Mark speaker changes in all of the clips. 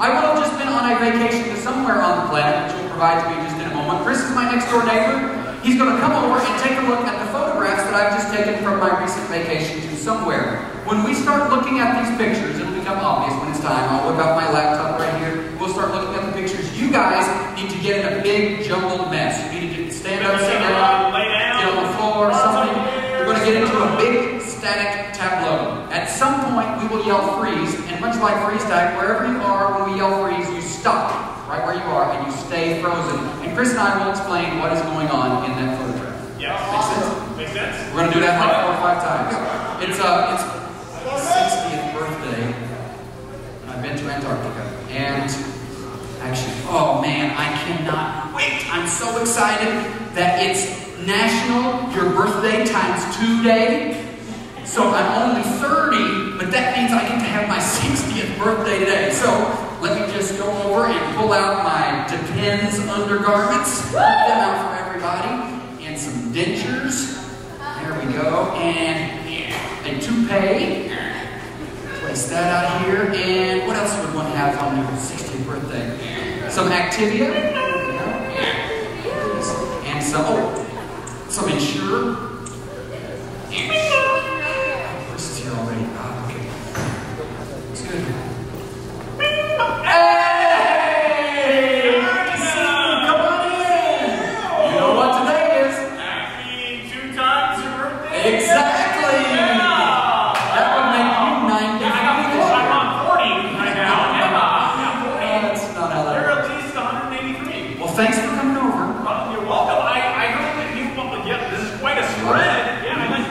Speaker 1: I will have just been on a vacation to somewhere on the planet, which will provide to me just in a moment. Chris is my next door neighbor. He's going to come over and take a look at the photographs that I've just taken from my recent vacation to somewhere. When we start looking at these pictures, it'll become obvious when it's time. I'll whip out my laptop right here. We'll start looking at the pictures. You guys need to get in a big jumbled mess. You need to stand up, sit down, get on the floor, something. We're going to get into a big static tableau. At some point, we will yell freeze, and much like freeze tag, wherever you are, when we yell freeze, you stop right where you are and you stay frozen. And Chris and I will explain what is going on in that photograph.
Speaker 2: Yes.
Speaker 1: Make sense?
Speaker 2: Makes sense.
Speaker 1: We're going to do that like 4 or 5 times. It's 60th birthday, and I've been to Antarctica. And actually, oh man, I cannot wait. I'm so excited that it's National Your Birthday times 2 day. So I'm only 30, but that means I get to have my 60th birthday today. So let me just go over and pull out my Depends undergarments, put them out for everybody, and some dentures. There we go, and a toupee. Place that out here, and what else would one have on their 60th birthday? Some Activia, and some Insure. This is here already. Oh, okay. It's good. Hey! Come on in! You know what today is?
Speaker 2: Happy 2 times your birthday.
Speaker 1: Exactly!
Speaker 2: Yeah.
Speaker 1: That would make you 90.
Speaker 2: I'm on 40 right now. Yeah.
Speaker 1: That's not how that
Speaker 2: You're
Speaker 1: works.
Speaker 2: at least 183.
Speaker 1: Well, thanks for coming over.
Speaker 2: You're welcome. I heard that you this is quite a spread. Yeah, I like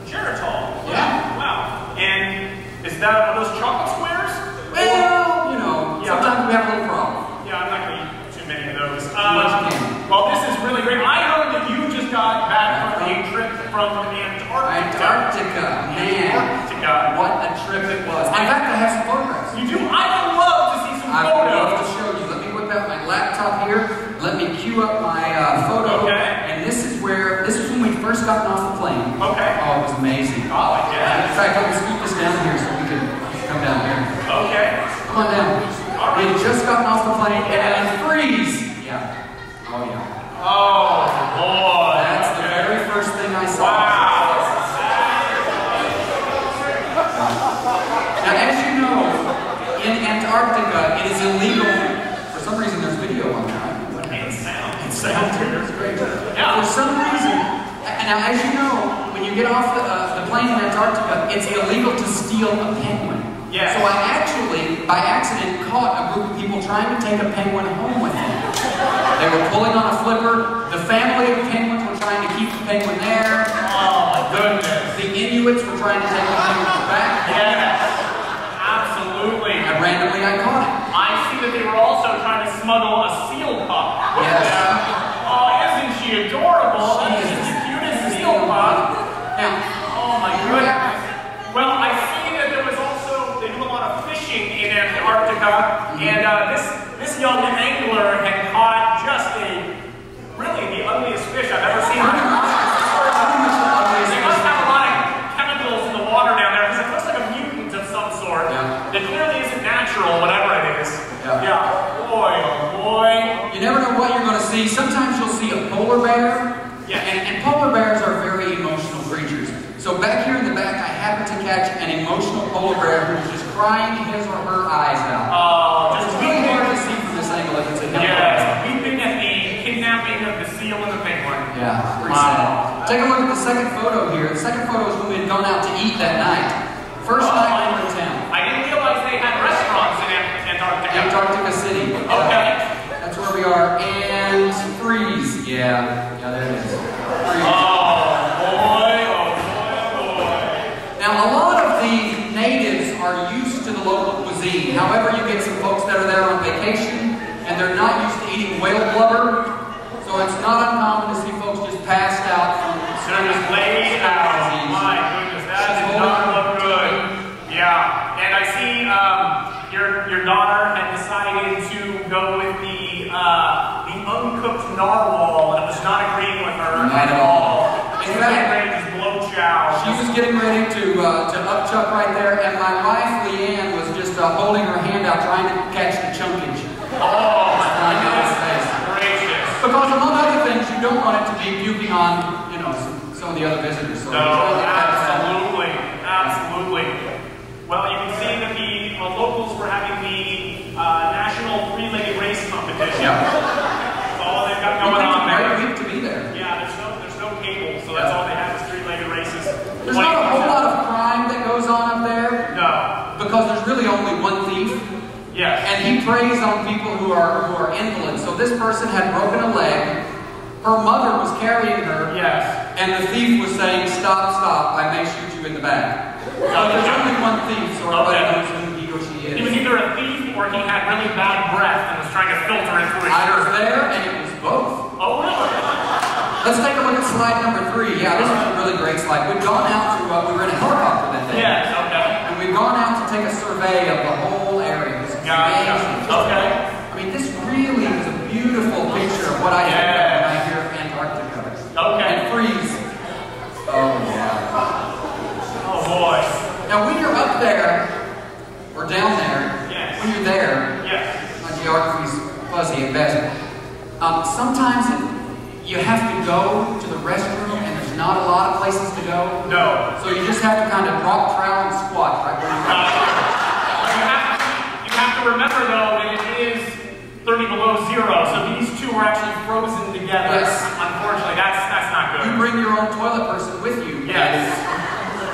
Speaker 2: Geritol.
Speaker 1: Yeah.
Speaker 2: Wow. And is that those chocolate squares?
Speaker 1: Well, you know, sometimes we have a little problem.
Speaker 2: Yeah, I'm not going to eat too many of those.
Speaker 1: Well,
Speaker 2: this is really great. I heard that you just got back from a trip from Antarctica.
Speaker 1: Antarctica, man.
Speaker 2: Antarctica.
Speaker 1: What a trip it was. In fact, I have some photographs.
Speaker 2: You do? I would love to see some
Speaker 1: I
Speaker 2: photos.
Speaker 1: would love to show you. Let me whip out my laptop here. Let me cue up my photo.
Speaker 2: Okay.
Speaker 1: And this is when we first gotten off the plane.
Speaker 2: Okay.
Speaker 1: Oh, it was amazing.
Speaker 2: Oh, yeah.
Speaker 1: In fact, let me scoot this down here so we can come down here.
Speaker 2: Okay.
Speaker 1: Come on down.
Speaker 2: All right.
Speaker 1: We had just gotten off the plane and freeze. Yeah. Oh, yeah.
Speaker 2: Oh, boy.
Speaker 1: That's the very first thing I saw.
Speaker 2: Wow.
Speaker 1: Now, as you know, in Antarctica, it is illegal. For some reason, there's video on that. It sounds good. It's great.
Speaker 2: Yeah.
Speaker 1: For some reason, and now, as you know, when you get off the plane in Antarctica, it's illegal to steal a penguin.
Speaker 2: Yeah.
Speaker 1: So I actually, by accident, caught a group of people trying to take a penguin home with them. They were pulling on a flipper. The family of penguins were trying to keep the penguin there.
Speaker 2: Oh, my goodness.
Speaker 1: The Inuits were trying to take the penguin back.
Speaker 2: Yes. Absolutely.
Speaker 1: And randomly, I caught it.
Speaker 2: I see that they were also trying to smuggle a seal pup.
Speaker 1: Yes.
Speaker 2: Oh, isn't she adorable?
Speaker 1: She
Speaker 2: She's
Speaker 1: is.
Speaker 2: the cutest seal pup.
Speaker 1: Now,
Speaker 2: Oh, my goodness. Well, I see that there was also, they do a lot of fishing in Antarctica, and this young angler had caught just really the ugliest fish I've ever seen. They must have a lot of chemicals in the water down there, because it looks like a mutant of some sort.
Speaker 1: Yeah.
Speaker 2: That clearly isn't natural, whatever it is.
Speaker 1: Yeah.
Speaker 2: Boy, oh boy.
Speaker 1: You never know what you're going to see. Sometimes you'll see a polar bear.
Speaker 2: Yeah.
Speaker 1: And polar bears are very emotional creatures. So back here in the back, I happened to catch an emotional polar bear who was just crying his or her eyes out.
Speaker 2: Oh,
Speaker 1: It's really hard to see from this angle if it's a hippo.
Speaker 2: yeah, weeping at the kidnapping of the seal and the penguin.
Speaker 1: Yeah, pretty sad. Take a look at the second photo here. The second photo is when we had gone out to eat that night. First night we were in town.
Speaker 2: I didn't realize they had restaurants in Antarctica.
Speaker 1: Antarctica City.
Speaker 2: Okay.
Speaker 1: That's where we are. And freeze. Yeah, there it is. Freeze.
Speaker 2: Oh boy, oh boy, oh boy.
Speaker 1: Now, a lot of the natives are used to the local cuisine. However, you get some folks that are there on vacation, and they're not used to eating whale blubber. So it's not uncommon to see folks just passed out from
Speaker 2: Just laid out. My goodness, that does not look good. Yeah, and I see your daughter had decided to go with the uncooked narwhal and was not agreeing with her
Speaker 1: Not
Speaker 2: at
Speaker 1: at
Speaker 2: all.
Speaker 1: In
Speaker 2: She was
Speaker 1: fact,
Speaker 2: getting ready to just blow chow.
Speaker 1: she was getting ready to upchuck right there, and my wife, Leanne, was just holding her hand about trying to catch the chunkage.
Speaker 2: Oh, my
Speaker 1: goodness
Speaker 2: gracious.
Speaker 1: Because among other things, you don't want it to be puking on, you know, some of the other visitors. So
Speaker 2: no, absolutely. Absolutely. Well, you can see that the locals were having the National Three-Legged Race competition.
Speaker 1: Yep.
Speaker 2: That's all they've got going on there.
Speaker 1: It's a great week to be there.
Speaker 2: Yeah, there's no cable, so that's all they have is three-legged races.
Speaker 1: There's not a whole lot of crime that goes on up there.
Speaker 2: No.
Speaker 1: Because there's really only one thief.
Speaker 2: Yes.
Speaker 1: And he preys on people who are invalids. So this person had broken a leg. Her mother was carrying her.
Speaker 2: Yes.
Speaker 1: And the thief was saying, "Stop, stop, I may shoot you in the back." So there's only one thief, so everybody knows who he or she is.
Speaker 2: He was either a thief or he had really bad breath and was trying to filter it through his
Speaker 1: I was there, and it was both.
Speaker 2: Oh, really?
Speaker 1: Let's take a look at slide number 3. Yeah, this is a really great slide. We've gone out to, we were in a helicopter that day.
Speaker 2: Yes, okay.
Speaker 1: And we've gone out to take a survey of the whole area. This is amazing.
Speaker 2: Okay.
Speaker 1: I mean, this really is a beautiful picture of what I think of when I hear Antarctica.
Speaker 2: Okay.
Speaker 1: And freeze. Oh, yeah.
Speaker 2: Oh, boy.
Speaker 1: Now, when you're up there, or down there,
Speaker 2: yes.
Speaker 1: when you're there,
Speaker 2: yes.
Speaker 1: my geography's fuzzy at best. Sometimes you have to go to the restroom, and there's not a lot of places to go.
Speaker 2: No.
Speaker 1: So you just have to kind of drop, trowel, and squat right where you're at.
Speaker 2: You have to remember, though, that it is 30 below zero, so these two are actually frozen together.
Speaker 1: Yes.
Speaker 2: Unfortunately, that's not good.
Speaker 1: You bring your own toilet person with you.
Speaker 2: Yes.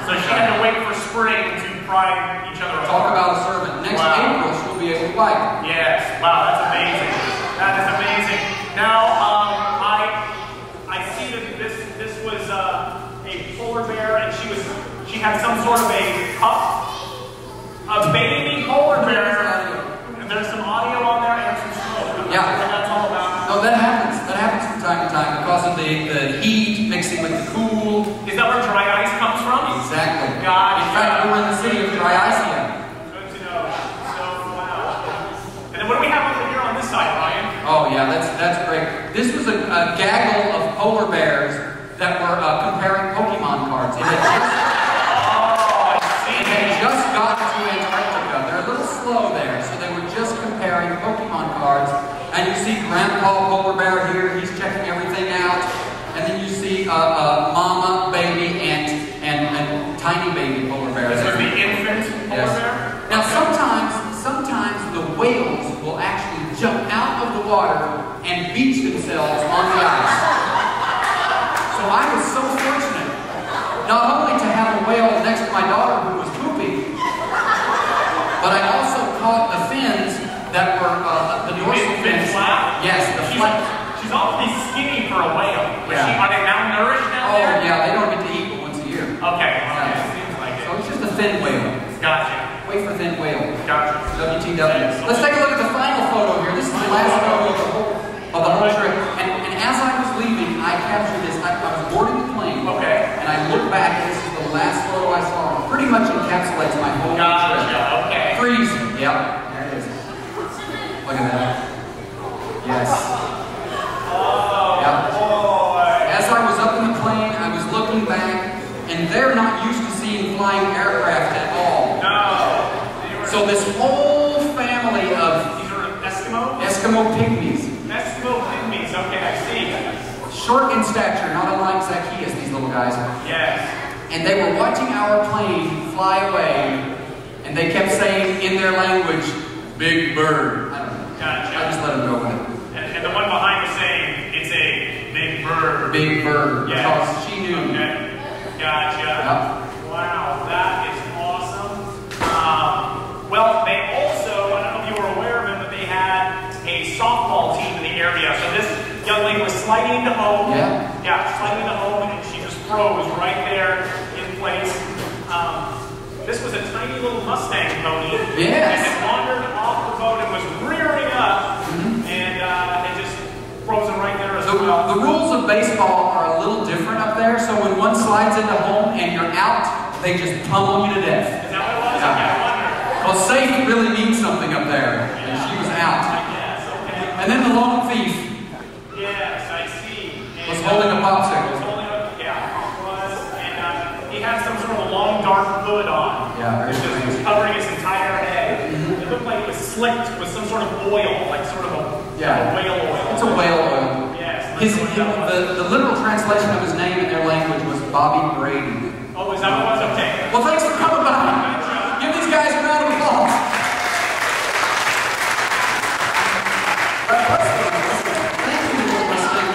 Speaker 2: So she had to wait for spring to pry each other apart.
Speaker 1: Talk about a servant. Next April, she'll be able to wipe.
Speaker 2: Yes. Wow, that's amazing. That is amazing. Now, I see that this was a polar bear, and she had some sort of a cup, a baby polar bear. And there's some audio on there and some smoke.
Speaker 1: Yeah.
Speaker 2: What that's all about.
Speaker 1: No, that happens. That happens from time to time because of the heat mixing with the cool.
Speaker 2: Is that where dry ice comes from?
Speaker 1: Exactly.
Speaker 2: Gotcha.
Speaker 1: In fact, we're in the city of Dry Ice here.
Speaker 2: Good to know. So, wow. And then what do we have over here on this side, Ryan?
Speaker 1: Oh yeah, that's great. This was a gaggle of polar bears that were comparing Pokemon cards. It had just gotten to Antarctica. They're a little slow there, so they were just comparing Pokemon cards. And you see Grandpa Polar Bear here, he's checking everything out. And then you see Mama, Baby, and Tiny Baby Polar Bears.
Speaker 2: This is the infant polar bear?
Speaker 1: Now sometimes the whales will actually jump out of the water and beach themselves on the ice. So I was so fortunate, not only to have a whale next to my daughter who was pooping, but I also caught the fins that were the dorsal fins.
Speaker 2: Flap?
Speaker 1: Yes, the flap.
Speaker 2: She's awfully skinny for a whale.
Speaker 1: Yeah.
Speaker 2: Are they malnourished down there?
Speaker 1: Oh yeah, they don't get to eat but once a year.
Speaker 2: Okay.
Speaker 1: Yeah.
Speaker 2: Seems like it.
Speaker 1: So it's just a thin whale.
Speaker 2: Gotcha.
Speaker 1: Wait for thin whale.
Speaker 2: Gotcha.
Speaker 1: WTW. Let's take a look at the final photo here. This is the last photo of the whole trip. And as I was leaving, I captured this. I was boarding the plane.
Speaker 2: Okay.
Speaker 1: And I looked back, and this is the last photo I saw. It pretty much encapsulates my whole trip.
Speaker 2: Gotcha. Okay.
Speaker 1: Freeze. Yep. There it is. Look at that. Yes.
Speaker 2: Oh,
Speaker 1: yep.
Speaker 2: boy.
Speaker 1: As I was up in the plane, I was looking back, and they're not used to seeing flying aircraft at all.
Speaker 2: No.
Speaker 1: So this whole family of
Speaker 2: These are Eskimo?
Speaker 1: Eskimo pygmies.
Speaker 2: Eskimo pygmies. Okay, I see.
Speaker 1: Short in stature, not unlike Zacchaeus, these little guys.
Speaker 2: Yes.
Speaker 1: And they were watching our plane fly away, and they kept saying in their language, "Big bird." I don't know.
Speaker 2: Gotcha.
Speaker 1: I just let them go with it.
Speaker 2: And the one behind was saying, it's a big bird.
Speaker 1: Big bird.
Speaker 2: Yes.
Speaker 1: Because she knew.
Speaker 2: Okay. Gotcha.
Speaker 1: Yep.
Speaker 2: Wow, that is awesome. Well, they also, I don't know if you were aware of it, but they had a softball team in the area. So this young lady was sliding into home.
Speaker 1: Yeah.
Speaker 2: Yeah, sliding into home, and she just froze right there in place. This was a tiny little Mustang pony.
Speaker 1: Yes.
Speaker 2: And it wandered off the boat and was rearing up, and it just frozen right there as well.
Speaker 1: The rules of baseball are a little different up there, so when one slides into home and you're out, they just pummel you to death.
Speaker 2: Is that what it was?
Speaker 1: Yeah.
Speaker 2: Okay, I wonder.
Speaker 1: Well, safe really means something up there, and she was out.
Speaker 2: Yes, okay.
Speaker 1: And then the lone thief
Speaker 2: Yes, I see. And,
Speaker 1: was holding a popsicle.
Speaker 2: was holding a, yeah, it was. And he had some sort of a long dark hood on.
Speaker 1: Yeah, very
Speaker 2: which was
Speaker 1: strange.
Speaker 2: covering his entire head. It looked like it was slicked with some sort of oil, like sort of a whale oil.
Speaker 1: It's a whale oil.
Speaker 2: Yes.
Speaker 1: The literal translation of his name in their language was Bobby Brady.
Speaker 2: Oh, is that what it was?